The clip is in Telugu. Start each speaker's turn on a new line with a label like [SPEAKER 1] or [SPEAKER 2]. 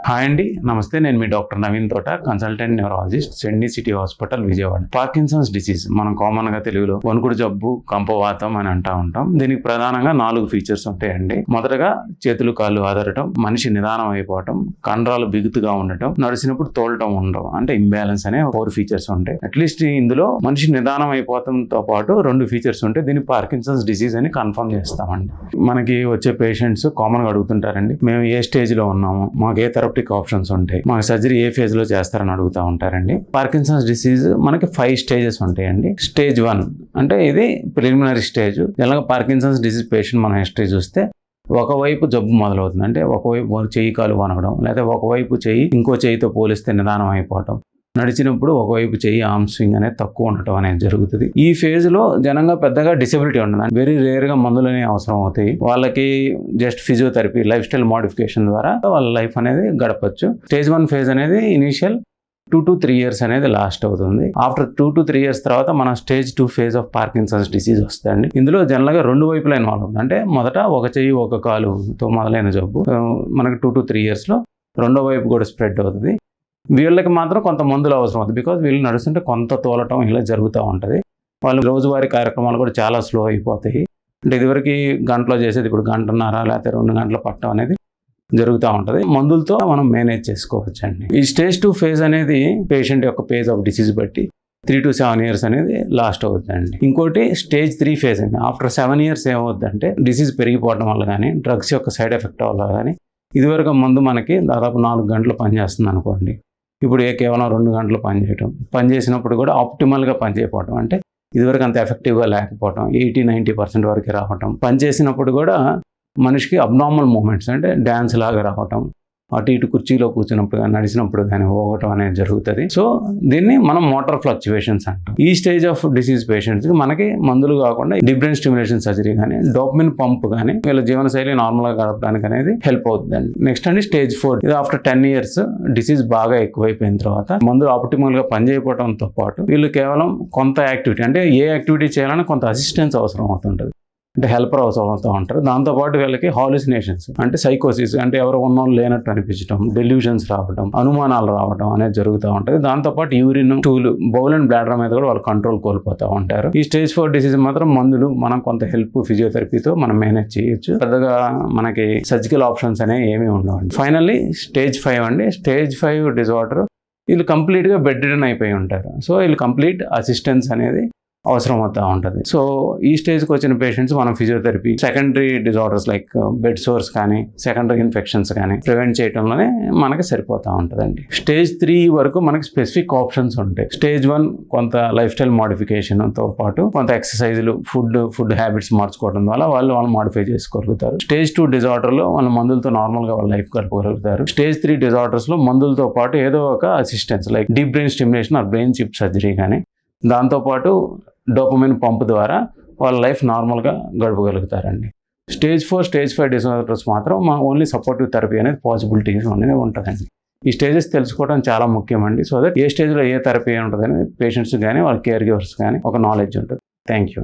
[SPEAKER 1] హాయ్ అండి, నమస్తే. నేను మీ doctor Naveen Thota, consultant neurologist, Sendi city hospital, Vijayawada. Parkinson's disease మనం కామన్ గా తెలుగులో వణుకుడు జబ్బు, కంపవాతం అని అంటా ఉంటాం. దీనికి ప్రధానంగా 4 ఫీచర్స్ ఉంటాయండి. మొదటగా చేతులు కాళ్ళు ఆదరటం, మనిషి నిదానం అయిపోవటం, కండరాలు బిగుతుగా ఉండటం, నడిచినప్పుడు తోలటం ఉండడం, అంటే ఇంబ్యాలెన్స్ అనే 4 ఫీచర్స్ ఉంటాయి. అట్లీస్ట్ ఇందులో మనిషి నిదానం అయిపోవడంతో పాటు 2 ఫీచర్స్ ఉంటాయి. దీన్ని పార్కిన్సన్స్ డిసీజ్ అని కన్ఫర్మ్ చేస్తామండి. మనకి వచ్చే పేషెంట్స్ కామన్ గా అడుగుతుంటారండి, మేము ఏ స్టేజ్ లో ఉన్నాము, మాకు ఏ థెరపటిక్ ఆప్షన్స్ ఉంటాయి, మాకు సర్జరీ ఏ ఫేజ్ లో చేస్తారని అడుగుతూ ఉంటారండి. పార్కిన్సన్స్ డిసీజ్ మనకి 5 స్టేజెస్ ఉంటాయండి. స్టేజ్ 1 అంటే ఇది ప్రిలిమినరీ స్టేజ్. జనరల్గా పార్కిన్సన్స్ డిసీజ్ పేషెంట్ మనం హిస్టరీ చూస్తే ఒకవైపు జబ్బు మొదలవుతుంది, అంటే ఒకవైపు చెయ్యి కాలు వనకడం, లేదా ఒకవైపు చెయ్యి ఇంకో చెయ్యితో పోలిస్తే నిదానం అయిపోవటం, నడిచినప్పుడు ఒకవైపు చెయ్యి ఆర్మ్ స్వింగ్ అనేది తక్కువ ఉండటం అనేది జరుగుతుంది. ఈ ఫేజ్ లో జనంగా పెద్దగా డిసెబిలిటీ ఉండదు, వెరీ రేర్ గా మందులనే అవసరం అవుతాయి. వాళ్ళకి just physiotherapy, life style modification ద్వారా వాళ్ళ లైఫ్ అనేది గడపచ్చు. స్టేజ్ 1 ఫేజ్ అనేది ఇనిషియల్ 2 to 3 years అనేది లాస్ట్ అవుతుంది. ఆఫ్టర్ 2 to 3 years తర్వాత మన stage 2 phase of Parkinson's disease వస్తుందండి. ఇందులో జనరల్గా 2 వైపులా ఇన్వాల్వ్ అవుతుంది. అంటే మొదట ఒక చెయ్యి ఒక కాలుతో మొదలైన జబ్బు మనకి 2 to 3 years లో రెండో వైపు కూడా స్ప్రెడ్ అవుతుంది. వీళ్ళకి మాత్రం కొంత మందులు అవసరం అవుతుంది, బికాజ్ వీళ్ళు నడుస్తుంటే కొంత తోలటం ఇలా జరుగుతూ ఉంటుంది. వాళ్ళు రోజువారీ కార్యక్రమాలు కూడా చాలా స్లో అయిపోతాయి. అంటే ఇదివరకు గంటలో చేసేది ఇప్పుడు గంటన్నర లేకపోతే 2 గంటలు పట్టడం అనేది జరుగుతూ ఉంటుంది. మందులతో మనం మేనేజ్ చేసుకోవచ్చు అండి. ఈ స్టేజ్ 2 ఫేజ్ అనేది పేషెంట్ యొక్క ఫేజ్ ఆఫ్ డిసీజ్ బట్టి 3 to 7 years అనేది లాస్ట్ అవుతుందండి. ఇంకోటి స్టేజ్ 3 ఫేజ్ అండి. ఆఫ్టర్ 7 years ఏమవుతుందంటే డిసీజ్ పెరిగిపోవడం వల్ల కానీ, డ్రగ్స్ యొక్క సైడ్ ఎఫెక్ట్ వల్ల కానీ, ఇదివరకు మందు మనకి దాదాపు 4 గంటలు పనిచేస్తుంది అనుకోండి, ఇప్పుడు కేవలం 2 గంటలు పనిచేసినప్పుడు కూడా ఆప్టిమల్గా పనిచేయకపోవడం, అంటే ఇదివరకు అంత ఎఫెక్టివ్గా లేకపోవడం, 80-90% వరకు రావటం, పనిచేసినప్పుడు కూడా మనిషికి అబ్నార్మల్ మూమెంట్స్, అంటే డ్యాన్స్ లాగా రావటం, అటు ఇటు కుర్చీలో కూర్చున్నప్పుడు కానీ నడిచినప్పుడు కానీ పోగటం అనేది జరుగుతుంది. సో దీన్ని మనం మోటార్ ఫ్లక్చువేషన్స్ అంటాం. ఈ స్టేజ్ ఆఫ్ డిసీజ్ పేషెంట్స్కి మనకి మందులు కాకుండా డీప్ బ్రెయిన్ స్టిమ్యులేషన్ సర్జరీ కానీ, డోపమిన్ పంప్ కానీ వీళ్ళ జీవనశైలి నార్మల్గా గడపడానికి అనేది హెల్ప్ అవుతుందండి. నెక్స్ట్ అండి స్టేజ్ 4. ఇది ఆఫ్టర్ 10 years డిసీజ్ బాగా ఎక్కువైపోయిన తర్వాత మందులు ఆప్టిమల్గా పనిచేయకపోవడంతో పాటు వీళ్ళు కేవలం కొంత యాక్టివిటీ, అంటే ఏ యాక్టివిటీ చేయాలని కొంత అసిస్టెన్స్ అవసరం అవుతుంటుంది, అంటే హెల్పర్ అవసరం అవుతూ ఉంటారు. దాంతోపాటు వీళ్ళకి హాలుసినేషన్స్, అంటే సైకోసిస్, అంటే ఎవరు ఉన్నోళ్ళు లేనట్టు అనిపించడం, డెల్యూషన్స్ రావడం, అనుమానాలు రావడం అనేది జరుగుతూ ఉంటుంది. దాంతోపాటు urine, stool, bowl and bladder మీద కూడా వాళ్ళు కంట్రోల్ కోల్పోతూ ఉంటారు. ఈ స్టేజ్ 4 డిసీజ్ మాత్రం మందులు మనం కొంత హెల్ప్ ఫిజియోథెరపీతో మనం మేనేజ్ చేయొచ్చు. పెద్దగా మనకి సర్జికల్ ఆప్షన్స్ అనేవి ఏమీ ఉండవండి. ఫైనల్లీ స్టేజ్ 5 అండి. స్టేజ్ 5 డిజార్డర్ వీళ్ళు కంప్లీట్గా బెడ్ రిడన్ అయిపోయి ఉంటారు. సో వీళ్ళు కంప్లీట్ అసిస్టెన్స్ అనేది అవసరం అవుతూ ఉంటుంది. సో ఈ స్టేజ్కి వచ్చిన పేషెంట్స్ మనం physiotherapy, secondary disorders like bed source కానీ, సెకండరీ ఇన్ఫెక్షన్స్ కానీ ప్రివెంట్ చేయడంలోనే మనకి సరిపోతూ ఉంటుందండి. స్టేజ్ 3 వరకు మనకి స్పెసిఫిక్ ఆప్షన్స్ ఉంటాయి. స్టేజ్ 1 కొంత లైఫ్ స్టైల్ మోడిఫికేషన్తో పాటు కొంత ఎక్సర్సైజులు, ఫుడ్ హ్యాబిట్స్ మార్చుకోవడం వల్ల వాళ్ళు మాడిఫై చేసుకోగలుగుతారు. స్టేజ్ 2 డిజార్డర్లో వాళ్ళ మందులతో నార్మల్గా వాళ్ళ లైఫ్ గడపగలుగుతారు. స్టేజ్ 3 డిజార్డర్స్లో మందులతో పాటు ఏదో ఒక assistance like deep brain stimulation or brain chip surgery కానీ, దాంతోపాటు డోపమిన్ పంప్ ద్వారా వాళ్ళ లైఫ్ నార్మల్గా గడపగలుగుతారండి. స్టేజ్ 4, స్టేజ్ 5 డిజార్డర్స్ మాత్రం ఓన్లీ సపోర్టివ్ థెరపీ అనేది పాసిబిలిటీస్ అనేది ఉంటుందండి. ఈ స్టేజెస్ తెలుసుకోవడం చాలా ముఖ్యమండి. సో దట్ ఏ స్టేజ్లో ఏ థెరపీ ఉంటుందని పేషెంట్స్ కానీ వాళ్ళ కేర్ గివర్స్ కానీ ఒక నాలెడ్జ్ ఉంటుంది. Thank you.